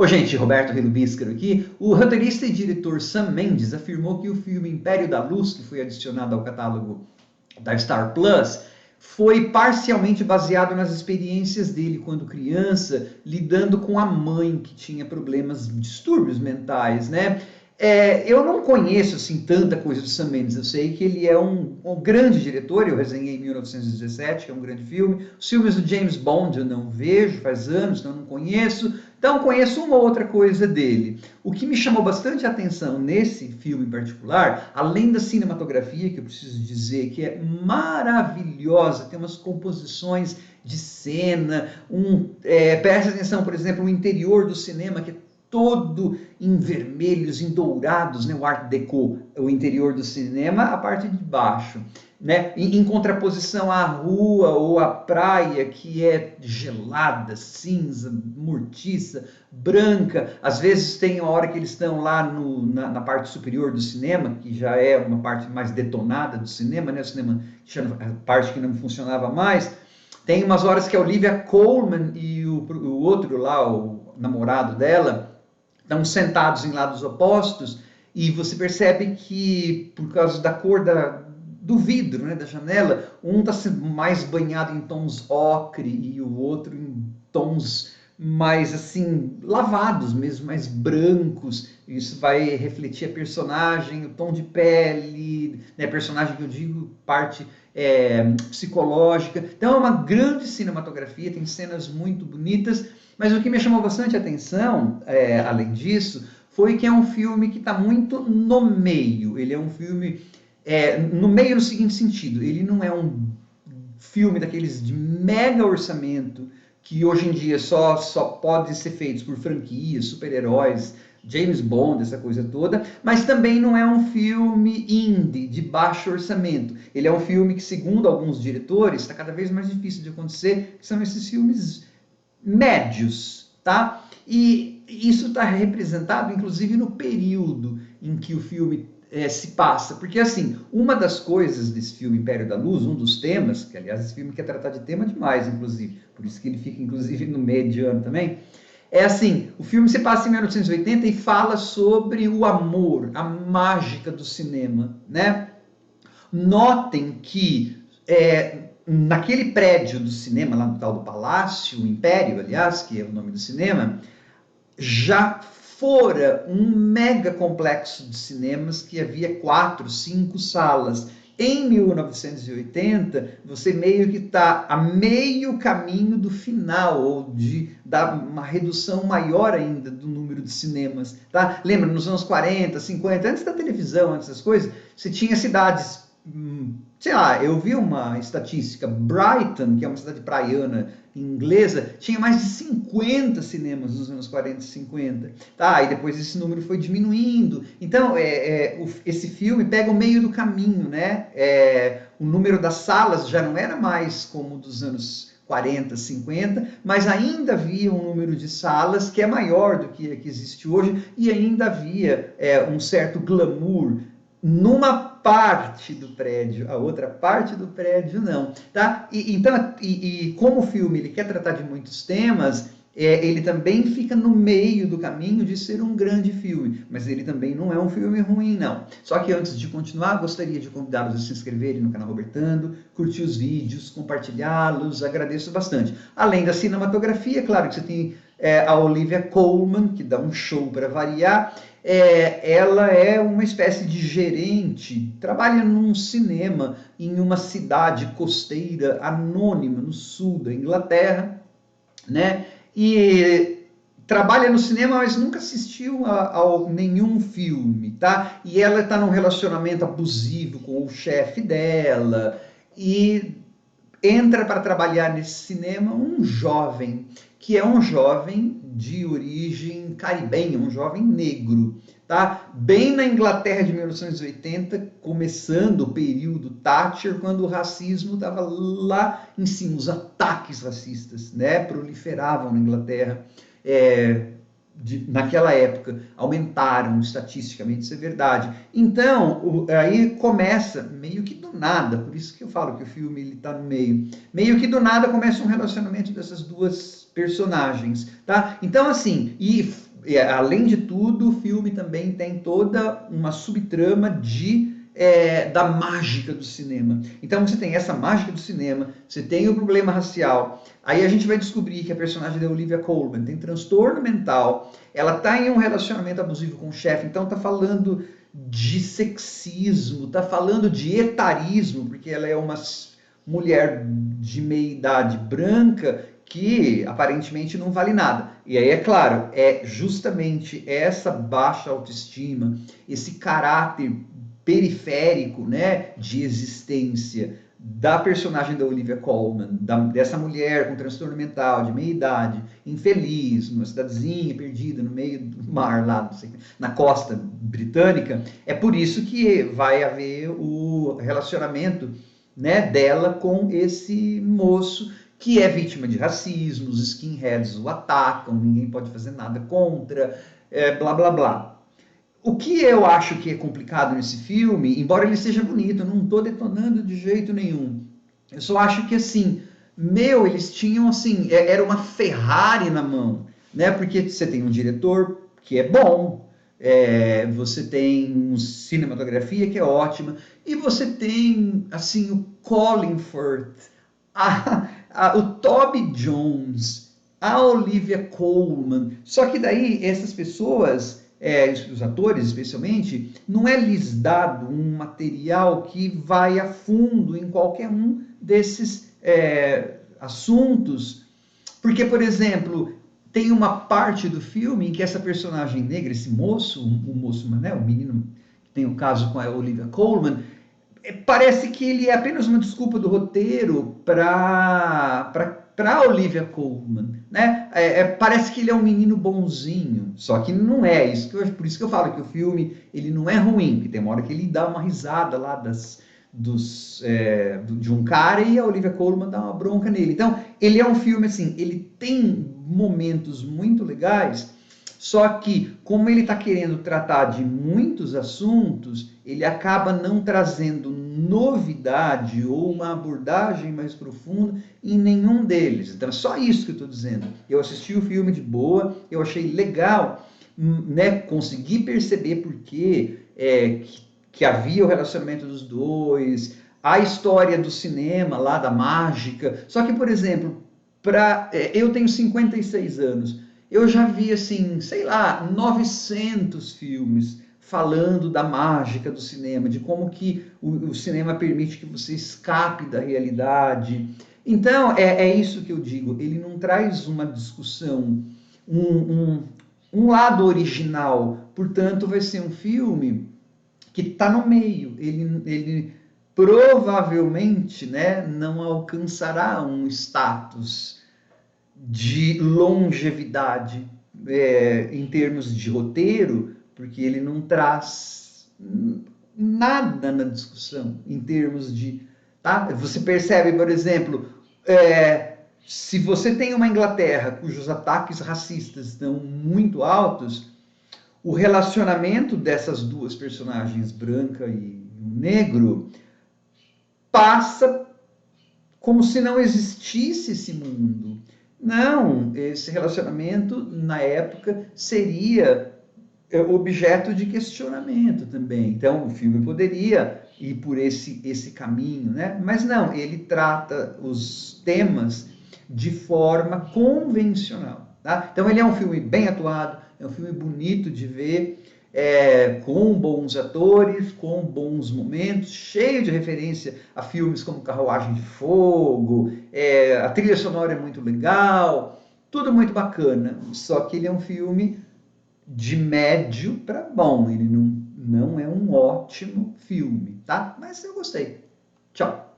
Ô, gente, Roberto Relubíscaro aqui. O roteirista e diretor Sam Mendes afirmou que o filme Império da Luz, que foi adicionado ao catálogo da Star Plus, foi parcialmente baseado nas experiências dele quando criança, lidando com a mãe que tinha problemas, distúrbios mentais, né? Eu não conheço assim tanta coisa do Sam Mendes, eu sei que ele é um grande diretor, eu resenhei em 1917, que é um grande filme. Os filmes do James Bond eu não vejo, faz anos, então eu não conheço. Então conheço uma outra coisa dele. O que me chamou bastante atenção nesse filme em particular, além da cinematografia, que eu preciso dizer que é maravilhosa, tem umas composições de cena, presta atenção, por exemplo, o interior do cinema, que é todo em vermelhos, em dourados, né? O Art Deco, o interior do cinema, a parte de baixo. Né? Em contraposição à rua ou à praia, que é gelada, cinza, mortiça, branca. Às vezes tem a hora que eles estão lá na parte superior do cinema, que já é uma parte mais detonada do cinema, né? O cinema, a parte que não funcionava mais. Tem umas horas que a Olivia Colman e o outro lá, o namorado dela, estão sentados em lados opostos e você percebe que, por causa da cor do vidro, né, da janela, um está mais banhado em tons ocre e o outro em tons mais assim lavados mesmo, mais brancos. Isso vai refletir a personagem, o tom de pele, né, personagem que eu digo parte psicológica. Então é uma grande cinematografia, tem cenas muito bonitas. Mas o que me chamou bastante atenção, além disso, foi que é um filme que está muito no meio. Ele é um filme no meio no seguinte sentido: ele não é um filme daqueles de mega orçamento que hoje em dia só pode ser feitos por franquias, super-heróis, James Bond, essa coisa toda, mas também não é um filme indie, de baixo orçamento. Ele é um filme que, segundo alguns diretores, está cada vez mais difícil de acontecer, que são esses filmes médios, tá? E isso está representado, inclusive, no período em que o filme se passa. Porque, assim, uma das coisas desse filme Império da Luz, um dos temas, que, aliás, esse filme quer tratar de tema demais, inclusive, por isso que ele fica, inclusive, no meio de ano também, é assim, o filme se passa em 1980 e fala sobre o amor, a mágica do cinema, né? Notem que naquele prédio do cinema, lá no tal do Palácio, o Império, aliás, que é o nome do cinema, já fora um mega complexo de cinemas que havia 4, 5 salas. Em 1980, você meio que está a meio caminho do final, ou de dar uma redução maior ainda do número de cinemas. Tá? Lembra, nos anos 40, 50, antes da televisão, antes das coisas, você tinha cidades, sei lá, eu vi uma estatística, Brighton, que é uma cidade praiana inglesa, tinha mais de 50 cinemas nos anos 40 e 50. Tá, e depois esse número foi diminuindo. Então, esse filme pega o meio do caminho, né? O número das salas já não era mais como dos anos 40, 50, mas ainda havia um número de salas que é maior do que existe hoje e ainda havia um certo glamour numa parte do prédio, a outra parte do prédio não, tá? Então, como o filme ele quer tratar de muitos temas, ele também fica no meio do caminho de ser um grande filme, mas ele também não é um filme ruim, não. Só que antes de continuar, gostaria de convidá-los a se inscreverem no canal Robertando, curtir os vídeos, compartilhá-los, agradeço bastante. Além da cinematografia, claro que você tem a Olivia Colman, que dá um show para variar. Ela é uma espécie de gerente, trabalha num cinema em uma cidade costeira anônima no sul da Inglaterra, né? E trabalha no cinema, mas nunca assistiu a nenhum filme, tá? E ela está num relacionamento abusivo com o chefe dela e entra para trabalhar nesse cinema um jovem, que é um jovem de origem caribenha, um jovem negro, tá? Bem na Inglaterra de 1980, começando o período Thatcher, quando o racismo estava lá em cima, os ataques racistas, né, proliferavam na Inglaterra. naquela época aumentaram estatisticamente, isso é verdade. Então, aí começa meio que do nada, por isso que eu falo que o filme ele tá no meio que do nada começa um relacionamento dessas duas personagens, tá? Então, assim, além de tudo, o filme também tem toda uma subtrama da mágica do cinema. Então você tem essa mágica do cinema, você tem o problema racial, aí a gente vai descobrir que a personagem da Olivia Colman tem transtorno mental, ela está em um relacionamento abusivo com o chefe, então está falando de sexismo, está falando de etarismo, porque ela é uma mulher de meia idade branca que aparentemente não vale nada. E aí, é claro, é justamente essa baixa autoestima, esse caráter periférico, né, de existência da personagem da Olivia Colman, dessa mulher com transtorno mental, de meia idade, infeliz, numa cidadezinha perdida no meio do mar, lá, não sei, na costa britânica, é por isso que vai haver o relacionamento, né, dela com esse moço que é vítima de racismo, os skinheads o atacam, ninguém pode fazer nada contra, blá blá blá. O que eu acho que é complicado nesse filme, embora ele seja bonito, eu não estou detonando de jeito nenhum. Eu só acho que assim, eles tinham assim, era uma Ferrari na mão, né? Porque você tem um diretor que é bom, você tem uma cinematografia que é ótima, e você tem assim o Colin Firth, o Toby Jones, a Olivia Colman. Só que daí essas pessoas, os atores especialmente, não é lhes dado um material que vai a fundo em qualquer um desses assuntos. Porque, por exemplo, tem uma parte do filme em que essa personagem negra, esse moço, o moço, né, o menino que tem o caso com a Olivia Colman, parece que ele é apenas uma desculpa do roteiro para Olivia Colman, né? Parece que ele é um menino bonzinho, só que não é isso. Por isso que eu falo que o filme ele não é ruim, porque tem uma hora que ele dá uma risada lá de um cara e a Olivia Colman dá uma bronca nele. Então, ele é um filme assim, ele tem momentos muito legais, só que, como ele está querendo tratar de muitos assuntos, ele acaba não trazendo novidade ou uma abordagem mais profunda em nenhum deles. Então, é só isso que eu estou dizendo. Eu assisti o filme de boa, eu achei legal, né, consegui perceber por que havia o relacionamento dos dois, a história do cinema lá, da mágica. Só que, por exemplo, eu tenho 56 anos, eu já vi, assim, sei lá, 900 filmes falando da mágica do cinema, de como que o cinema permite que você escape da realidade. Então, é isso que eu digo, ele não traz uma discussão, um lado original, portanto, vai ser um filme que está no meio, ele provavelmente, né, não alcançará um status de longevidade em termos de roteiro, porque ele não traz nada na discussão em termos de... Tá? Você percebe, por exemplo, se você tem uma Inglaterra cujos ataques racistas estão muito altos, o relacionamento dessas duas personagens, branca e negro, passa como se não existisse esse mundo. Não, esse relacionamento, na época, seria objeto de questionamento também. Então, o filme poderia ir por esse caminho, né? Mas não, ele trata os temas de forma convencional. Tá? Então, ele é um filme bem atuado, é um filme bonito de ver, com bons atores, com bons momentos, cheio de referência a filmes como Carruagem de Fogo, a trilha sonora é muito legal, tudo muito bacana, só que ele é um filme de médio para bom, ele não é um ótimo filme, tá? Mas eu gostei. Tchau!